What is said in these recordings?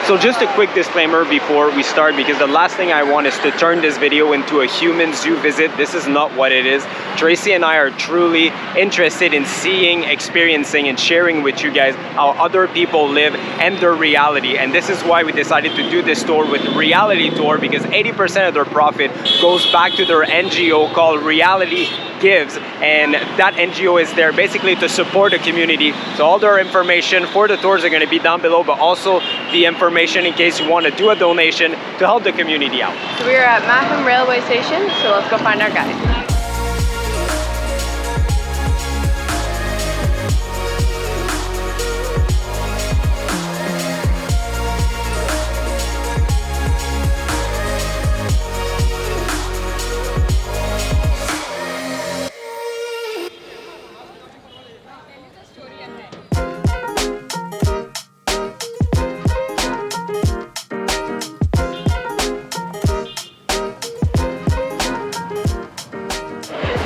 So just a quick disclaimer before we start, because the last thing I want is to turn this video into a human zoo visit. This is not what it is. Tracy and I are truly interested in seeing, experiencing, and sharing with you guys how other people live and their reality. And this is why we decided to do this tour with Reality Tour, because 80% of their profit goes back to their NGO called Reality Gives, and that NGO is there basically to support the community. So all their information for the tours are going to be down below, but also the information in case you want to do a donation to help the community out. So we're at Mahim Railway Station, so let's go find our guide.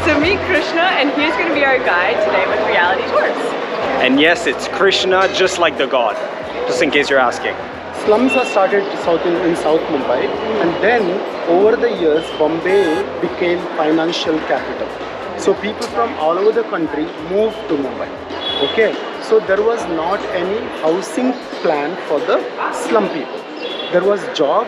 So meet Krishna, and he's going to be our guide today with Reality Tours. And yes, it's Krishna, just like the god, just in case you're asking. Slums are started in South Mumbai, and then over the years Bombay became financial capital. So people from all over the country moved to Mumbai. Okay, so there was not any housing plan for the slum people. There was job.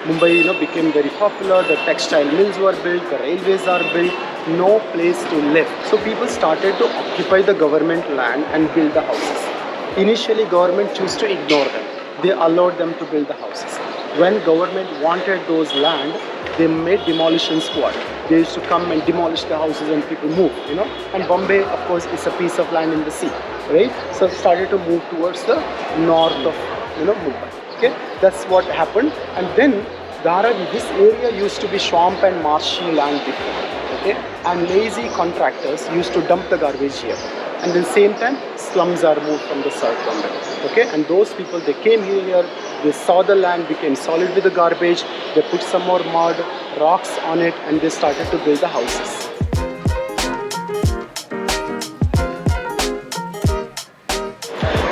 Mumbai, became very popular. The textile mills were built, the railways are built. No place to live. So people started to occupy the government land and build the houses. Initially, government chose to ignore them. They allowed them to build the houses. When government wanted those land, they made demolition squad. They used to come and demolish the houses and people move, And Bombay, of course, is a piece of land in the sea, right? So started to move towards the north of, Mumbai. Okay, that's what happened. And then Dharavi, this area used to be swamp and marshy land before. Okay? And lazy contractors used to dump the garbage here. And at the same time, slums are moved from the south Bombay. Okay? And those people, they came here, they saw the land became solid with the garbage, they put some more mud, rocks on it, and they started to build the houses.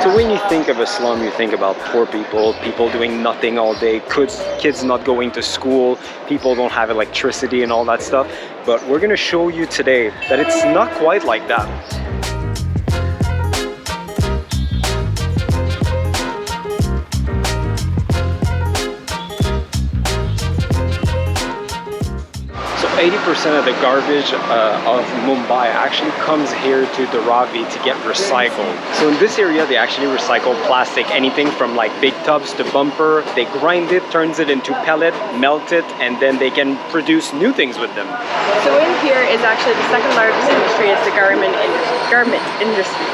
So when you think of a slum, you think about poor people, people doing nothing all day, kids not going to school, people don't have electricity and all that stuff. But we're gonna show you today that it's not quite like that. So 80% of the garbage of Mumbai actually comes here to Dharavi to get recycled. So in this area, they actually recycle plastic, anything from like big tubs to bumper. They grind it, turns it into pellet, melt it, and then they can produce new things with them. So in here is actually the second largest industry is the garment industry.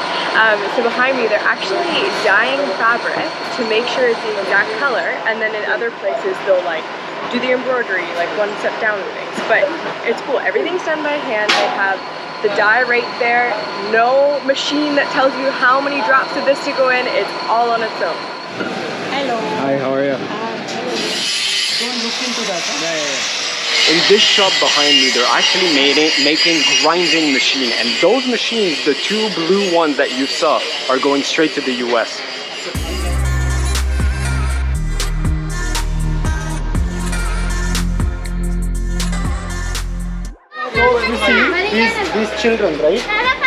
So behind me, they're actually dyeing fabric to make sure it's the exact color, and then in other places they'll do the embroidery, one step down and things. But it's cool. Everything's done by hand. They have the dye right there. No machine that tells you how many drops of this to go in. It's all on its own. Hello. Hi, how are you? Don't look into that. In this shop behind me, they're actually making grinding machine, and those machines, the two blue ones that you saw, are going straight to the US. You see these children, right?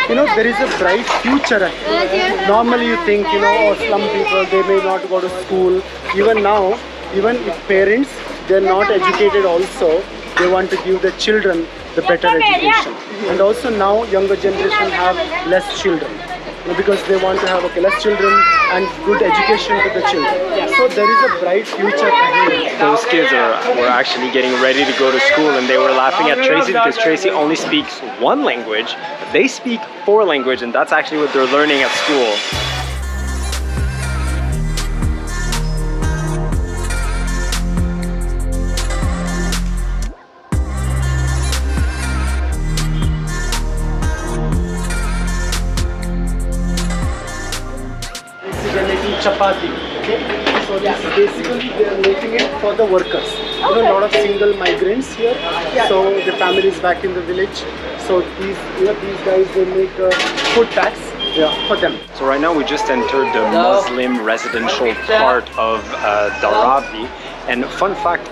There is a bright future. Normally you think, slum people, they may not go to school. Even now, even if parents, they're not educated also, they want to give the children the better education. And also now, younger generation have less children. Because they want to have less children and good education to the children. So there is a bright future ahead. Those kids were actually getting ready to go to school, and they were laughing at Tracy because Tracy only speaks one language. They speak 4 languages, and that's actually what they're learning at school. Chapati, okay? So this basically they are making it for the workers. A lot of single migrants here. So the family is back in the village. So these guys, they make food packs Yeah, for them. So right now we just entered the Muslim residential part of Dharavi, and fun fact,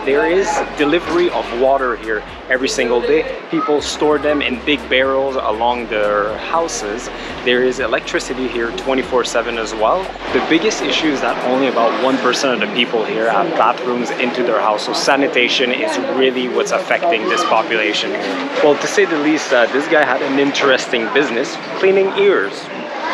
there is delivery of water here every single day. People store them in big barrels along their houses. There is electricity here 24/7 as well. The biggest issue is that only about 1% of the people here have bathrooms into their house, so sanitation is really what's affecting this population here. Well, to say the least, this guy had an interesting business, cleaning ears.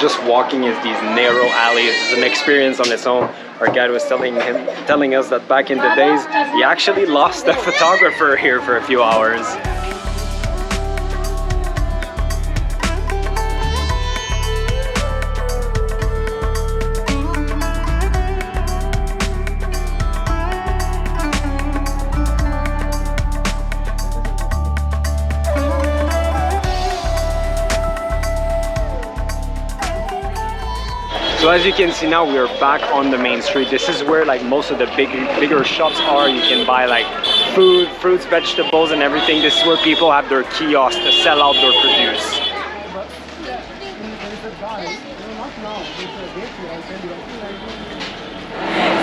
Just walking is these narrow alleys is an experience on its own. Our guide was telling us that back in the days, he actually lost a photographer here for a few hours. So as you can see now, we are back on the main street. This is where like most of the bigger shops are. You can buy like food, fruits, vegetables and everything. This is where people have their kiosks to sell out their produce.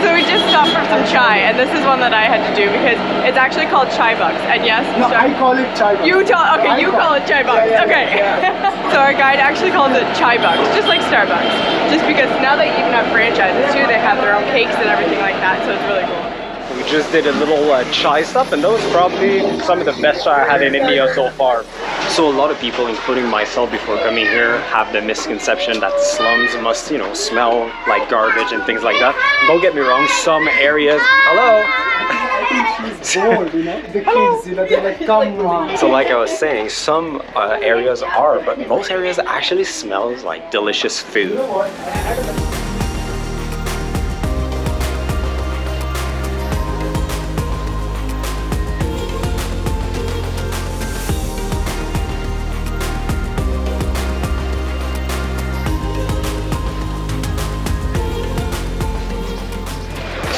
So we just stopped for some chai, and this is one that I had to do because it's actually called chai bugs. And yes, No, I call it chai bugs. you call it chai bugs. Yeah, okay. yeah. So our guide actually calls it chai bugs, just like Starbucks. Just because now they even have franchises too. They have their own cakes and everything like that. So it's really cool. We just did a little chai stop, and that was probably some of the best chai I had in India so far. So a lot of people, including myself before coming here, have the misconception that slums must, you know, smell like garbage and things like that. Don't get me wrong, some areas... Hello! Bored, you know, the kids, you know, they're like, come on. So like I was saying, some areas are, but most areas actually smells like delicious food.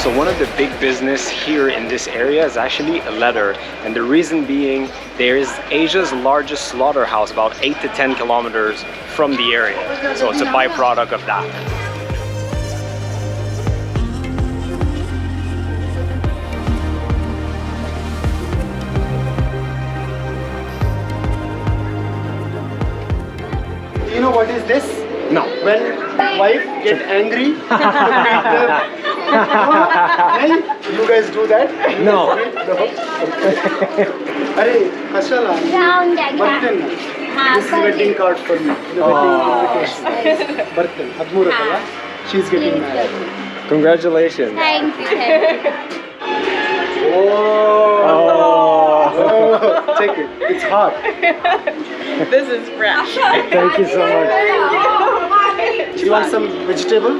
So one of the big business here in this area is actually leather, and the reason being there is Asia's largest slaughterhouse about 8 to 10 kilometers from the area. So it's a byproduct of that. You know what is this? No. When wife get angry to beat the... Hey, you guys do that? No. Arey, kashala. Barten. This is wedding card for me. The wedding invitation. Barten. 13 kala. She's getting married. Congratulations. Thank you. Oh, take it. It's hot. This is fresh. Thank you so much. You want some vegetable?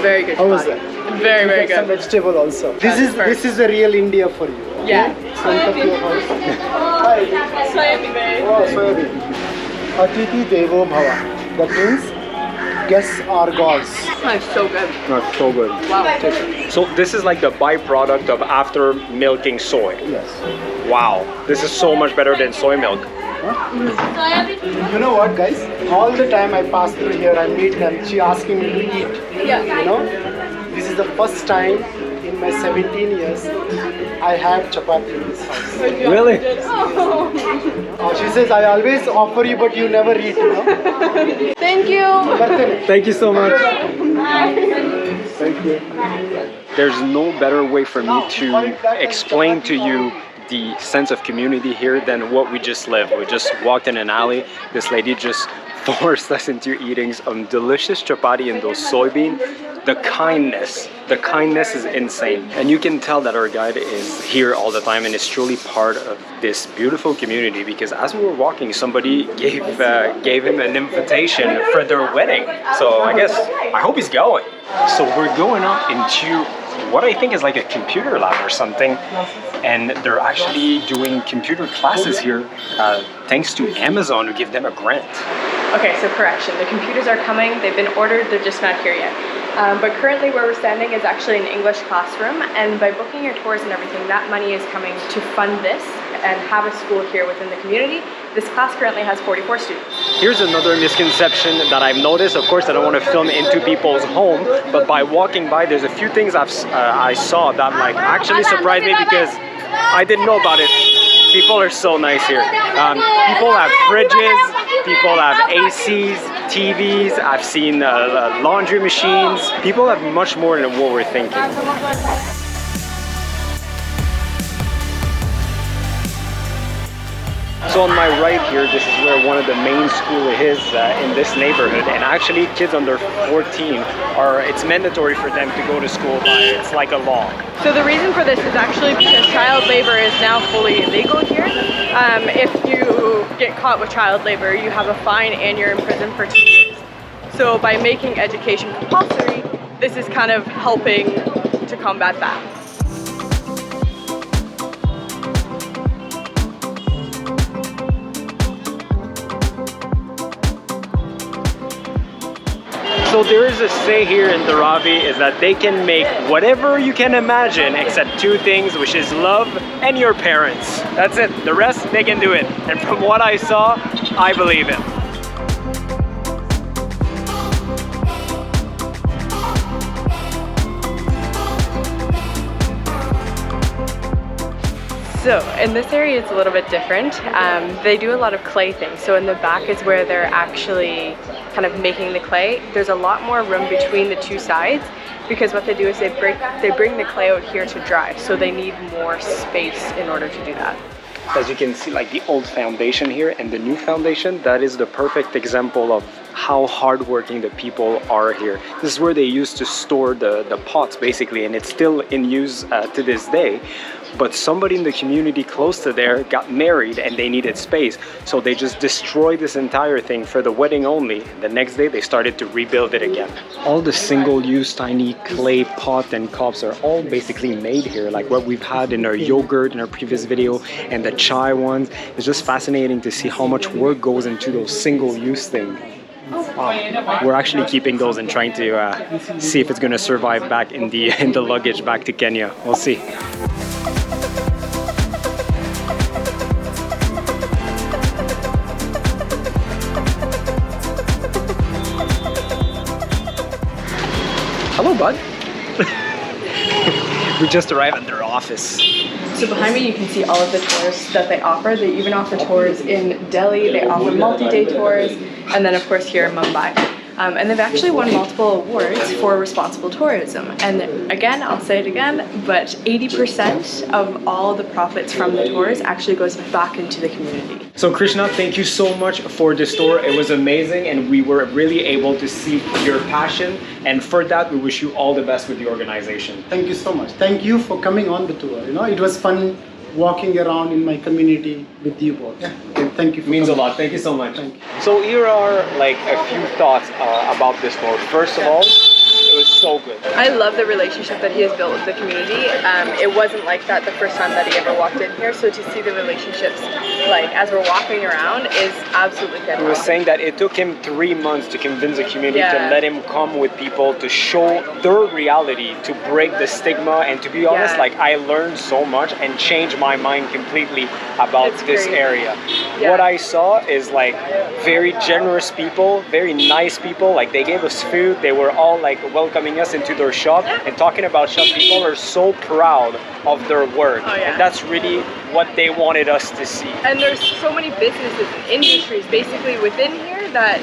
Very good. How was spot. that? Very, very Get some good. vegetable also. That's This is a real India for you. Okay? Yeah. Front of your house. Hi. Soybean. Oh, soybean. Atiti Devo Bhava. That means guests are gods. That's so good. That's so good. Wow. So this is like the byproduct of after milking soy. Yes. Wow, this is so much better than soy milk. You know what, guys? All the time I pass through here, I meet them. She asking me to eat. Yeah. You know, this is the first time in my 17 years I had chapati in this house. Really? She says, I always offer you, but you never eat. You know. Thank you. Bartene. Thank you so much. Thank you. There's no better way for me to explain to you the sense of community here than what we just lived. We just walked in an alley. This lady just forced us into eating some delicious chapati and those soybean. The kindness is insane. And you can tell that our guide is here all the time and is truly part of this beautiful community, because as we were walking, somebody gave him an invitation for their wedding. So I hope he's going. So we're going up into what I think is like a computer lab or something, and they're actually doing computer classes here thanks to Amazon to give them a grant. Okay, so correction. The computers are coming. They've been ordered. They're just not here yet. But currently where we're standing is actually an English classroom, and by booking your tours and everything, that money is coming to fund this and have a school here within the community. This class currently has 44 students. Here's another misconception that I've noticed. Of course, I don't want to film into people's home, but by walking by, there's a few things I saw that like actually surprised me because I didn't know about it. People are so nice here. People have fridges, people have ACs, TVs, I've seen laundry machines. People have much more than what we're thinking. So on my right here, this is where one of the main schools is in this neighborhood, and actually kids under 14 it's mandatory for them to go to school it's like a law. So the reason for this is actually because child labor is now fully illegal here. If you get caught with child labor, you have a fine and you're in prison for 2 years. So by making education compulsory, this is kind of helping to combat that. So there is a say here in Dharavi is that they can make whatever you can imagine except two things, which is love and your parents. That's it. The rest, they can do it. And from what I saw, I believe it. So in this area it's a little bit different. They do a lot of clay things. So in the back is where they're actually kind of making the clay. There's a lot more room between the two sides because what they do is they bring the clay out here to dry. So they need more space in order to do that. As you can see, like the old foundation here and the new foundation, that is the perfect example of how hardworking the people are here. This is where they used to store the pots basically, and it's still in use to this day. But somebody in the community close to there got married and they needed space, so they just destroyed this entire thing for the wedding only. The next day they started to rebuild it again. All the single-use tiny clay pot and cups are all basically made here, like what we've had in our yogurt in our previous video and the chai ones. It's just fascinating to see how much work goes into those single-use things. Wow. We're actually keeping those and trying to see if it's going to survive back in the luggage back to Kenya. We'll see. Hello, bud. We just arrived at their office. So behind me you can see all of the tours that they offer. They even offer tours in Delhi, they offer multi-day tours, and then of course here in Mumbai. And they've actually won multiple awards for responsible tourism. And again, I'll say it again, but 80% of all the profits from the tours actually goes back into the community. So Krishna, thank you so much for this tour. It was amazing and we were really able to see your passion. And for that, we wish you all the best with the organization. Thank you so much. Thank you for coming on the tour. You know, it was fun walking around in my community with you both. Yeah. Okay, thank you. Means a lot. Thank you so much. Thank you. So here are like a few thoughts about this tour. First of all, it was so good. I love the relationship that he has built with the community. It wasn't like that the first time that he ever walked in here, so to see the relationships like as we're walking around is absolutely fantastic. He was saying that it took him 3 months to convince the community to let him come with people to show their reality, to break the stigma, and to be honest, like I learned so much and changed my mind completely about this area. What I saw is like very generous people, very nice people. Like they gave us food, they were all like welcoming us into their shop, and talking about shop, people are so proud of their work, and that's really what they wanted us to see. And there's so many businesses and industries basically within here that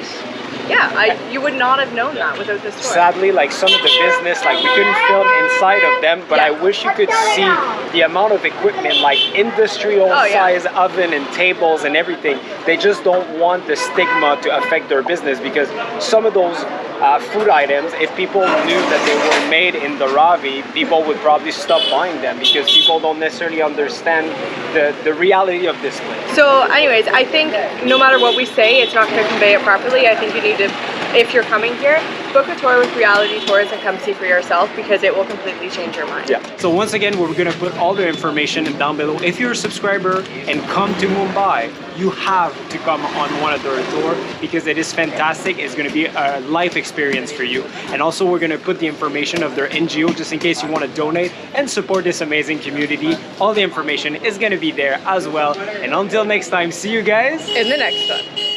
you would not have known that without this tour. Sadly, like some of the business, like we couldn't film inside of them, but I wish you could see the amount of equipment, like industrial size oven and tables and everything. They just don't want the stigma to affect their business, because some of those food items, if people knew that they were made in Dharavi, people would probably stop buying them because people don't necessarily understand the reality of this place. So anyways, I think no matter what we say, it's not going to convey it properly. I think you need to if you're coming here, book a tour with Reality Tours and come see for yourself, because it will completely change your mind. Yeah. So once again, we're gonna put all the information down below. If you're a subscriber and come to Mumbai, you have to come on one of their tours, because it is fantastic. It's gonna be a life experience for you. And also we're gonna put the information of their NGO just in case you want to donate and support this amazing community. All the information is gonna be there as well. And until next time, see you guys In the next one.